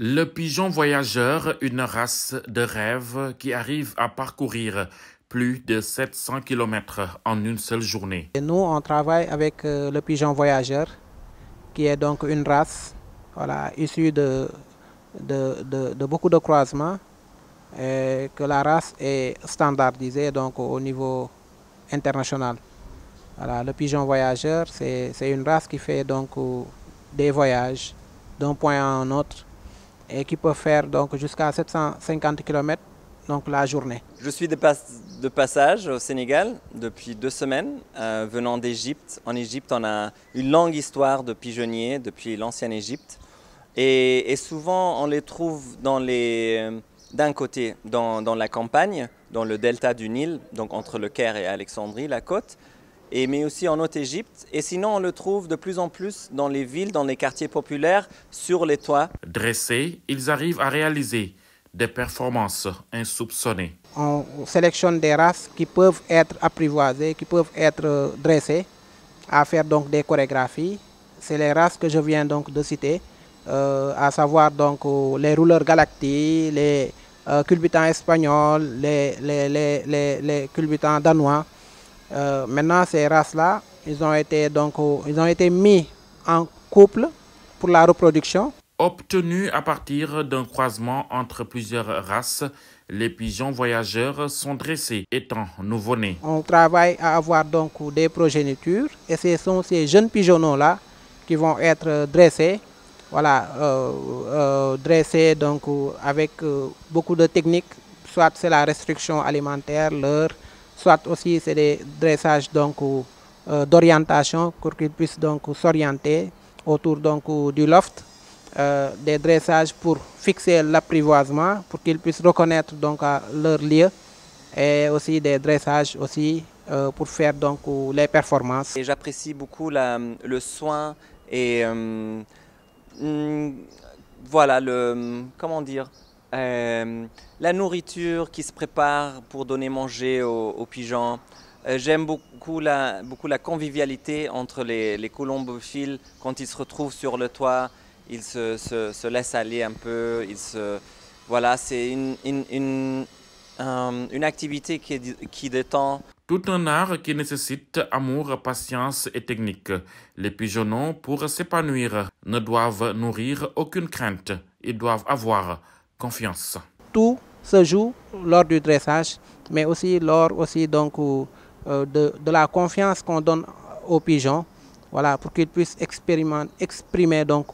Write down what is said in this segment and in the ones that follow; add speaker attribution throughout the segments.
Speaker 1: Le pigeon voyageur, une race de rêve qui arrive à parcourir plus de 700 kilomètres en une seule journée.
Speaker 2: Et nous, on travaille avec le pigeon voyageur, qui est donc une race voilà, issue de beaucoup de croisements, et que la race est standardisée donc, au niveau international. Voilà, le pigeon voyageur, c'est une race qui fait donc, des voyages d'un point à un autre et qui peut faire donc jusqu'à 750 km donc la journée.
Speaker 3: Je suis de passage au Sénégal depuis 2 semaines, venant d'Égypte. En Égypte, on a une longue histoire de pigeonniers depuis l'ancienne Égypte. Et souvent, on les trouve d'un côté dans la campagne, dans le delta du Nil, donc entre le Caire et Alexandrie, la côte, mais aussi en Haute-Égypte. Et sinon, on le trouve de plus en plus dans les villes, dans les quartiers populaires, sur les toits.
Speaker 1: Dressés, ils arrivent à réaliser des performances insoupçonnées.
Speaker 2: On sélectionne des races qui peuvent être apprivoisées, qui peuvent être dressées, à faire donc des chorégraphies. C'est les races que je viens donc de citer, à savoir donc les rouleurs galactiques, les culbutants espagnols, les culbutants danois. Maintenant, ces races-là, ils ont été mis en couple pour la reproduction.
Speaker 1: Obtenus à partir d'un croisement entre plusieurs races, les pigeons voyageurs sont dressés étant nouveau-nés.
Speaker 2: On travaille à avoir donc des progénitures et ce sont ces jeunes pigeonneaux-là qui vont être dressés, voilà, dressés donc avec beaucoup de techniques, soit c'est la restriction alimentaire, l'heure, soit aussi c'est des dressages donc d'orientation pour qu'ils puissent donc s'orienter autour donc du loft. Des dressages pour fixer l'apprivoisement, pour qu'ils puissent reconnaître donc leur lieu, et aussi des dressages aussi pour faire donc les performances.
Speaker 3: Et j'apprécie beaucoup le soin et voilà comment dire, la nourriture qui se prépare pour donner manger aux pigeons. J'aime beaucoup la convivialité entre les colombophiles quand ils se retrouvent sur le toit. Ils se laissent aller un peu. Voilà, c'est une activité qui détend.
Speaker 1: Tout un art qui nécessite amour, patience et technique. Les pigeonneaux, pour s'épanouir, ne doivent nourrir aucune crainte. Ils doivent avoir confiance.
Speaker 2: Tout se joue lors du dressage, mais aussi lors donc, de la confiance qu'on donne aux pigeons, voilà, pour qu'ils puissent exprimer donc,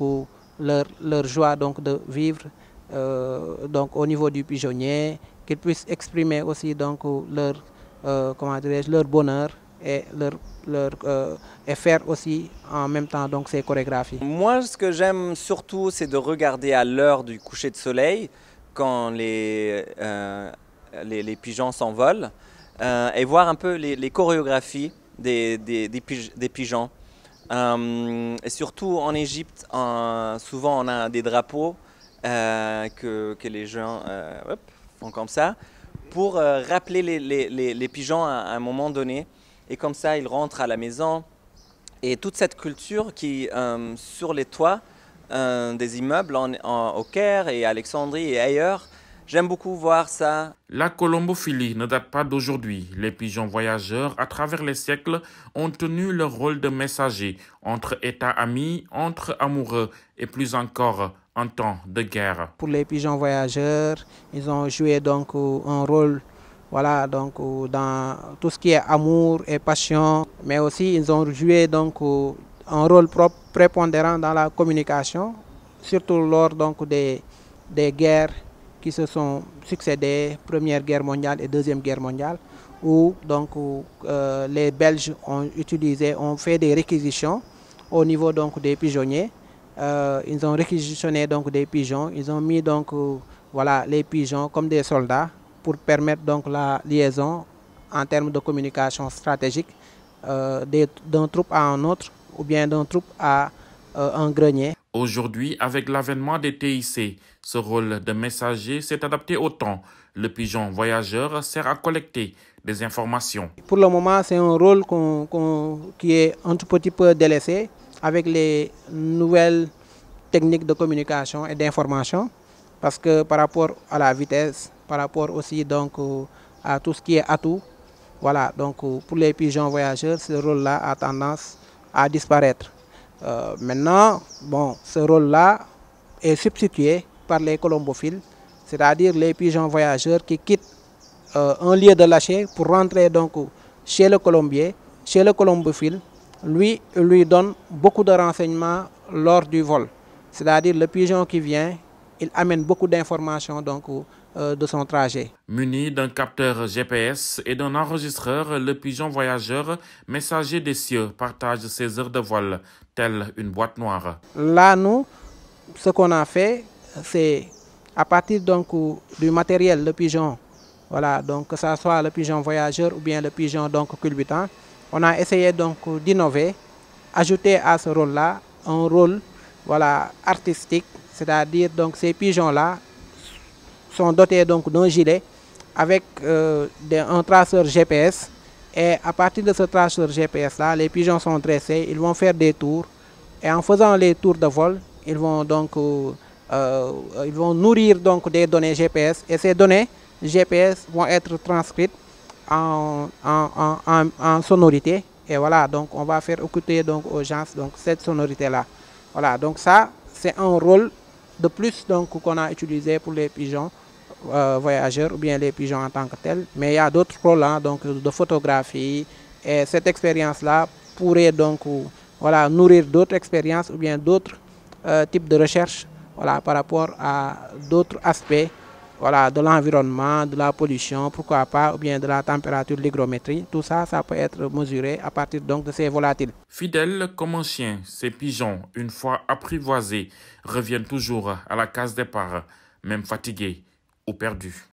Speaker 2: leur joie donc, de vivre donc, au niveau du pigeonnier, qu'ils puissent exprimer aussi donc, leur bonheur et, et faire aussi en même temps donc, ces chorégraphies.
Speaker 3: Moi, ce que j'aime surtout, c'est de regarder à l'heure du coucher de soleil, quand les pigeons s'envolent, et voir un peu les chorégraphies des pigeons. Et surtout en Égypte, souvent on a des drapeaux que les gens font comme ça pour rappeler les pigeons à un moment donné. Et comme ça, ils rentrent à la maison. Et toute cette culture qui, sur les toits des immeubles au Caire et à Alexandrie et ailleurs, j'aime beaucoup voir ça.
Speaker 1: La colombophilie ne date pas d'aujourd'hui. Les pigeons voyageurs, à travers les siècles, ont tenu leur rôle de messager entre États amis, entre amoureux et plus encore en temps de guerre.
Speaker 2: Pour les pigeons voyageurs, ils ont joué donc un rôle, voilà, donc dans tout ce qui est amour et passion, mais aussi ils ont joué donc un rôle prépondérant dans la communication, surtout lors donc des guerres qui se sont succédées, Première Guerre mondiale et Deuxième Guerre mondiale, où donc les Belges ont fait des réquisitions au niveau donc des pigeonniers. Ils ont réquisitionné donc des pigeons, ils ont mis donc voilà, les pigeons comme des soldats pour permettre donc la liaison en termes de communication stratégique d'un troupe à un autre ou bien d'un troupe à un grenier.
Speaker 1: Aujourd'hui, avec l'avènement des TIC, ce rôle de messager s'est adapté au temps. Le pigeon voyageur sert à collecter des informations.
Speaker 2: Pour le moment, c'est un rôle qui est un tout petit peu délaissé avec les nouvelles techniques de communication et d'information, parce que par rapport à la vitesse, par rapport aussi donc à tout ce qui est atout, voilà, donc pour les pigeons voyageurs, ce rôle-là a tendance à disparaître. Maintenant, bon, ce rôle-là est substitué par les colombophiles, c'est-à-dire les pigeons voyageurs qui quittent un lieu de lâcher pour rentrer donc chez le colombier, chez le colombophile. Lui donne beaucoup de renseignements lors du vol. C'est-à-dire le pigeon qui vient, il amène beaucoup d'informations donc de son trajet.
Speaker 1: Muni d'un capteur GPS et d'un enregistreur, le pigeon voyageur, messager des cieux, partage ses heures de vol, telle une boîte noire.
Speaker 2: Là, nous, ce qu'on a fait, c'est à partir donc du matériel, le pigeon, voilà, donc que ce soit le pigeon voyageur ou bien le pigeon donc culbutant, on a essayé donc d'innover, ajouter à ce rôle-là un rôle, voilà, artistique, c'est-à-dire donc ces pigeons-là sont dotés donc d'un gilet avec un traceur GPS, et à partir de ce traceur GPS-là, les pigeons sont dressés, ils vont faire des tours, et en faisant les tours de vol, ils vont donc nourrir donc des données GPS, et ces données GPS vont être transcrites en sonorité, et voilà, donc on va faire écouter donc aux gens donc cette sonorité là. Voilà, donc ça c'est un rôle de plus donc qu'on a utilisé pour les pigeons voyageurs ou bien les pigeons en tant que tels, mais il y a d'autres rôles hein, donc de photographie, et cette expérience là pourrait donc voilà, nourrir d'autres expériences ou bien d'autres types de recherches, voilà, par rapport à d'autres aspects, voilà, de l'environnement, de la pollution, pourquoi pas, ou bien de la température, l'hygrométrie. Tout ça, ça peut être mesuré à partir donc de ces volatiles.
Speaker 1: Fidèles comme un chien, ces pigeons, une fois apprivoisés, reviennent toujours à la case départ, même fatigués ou perdus.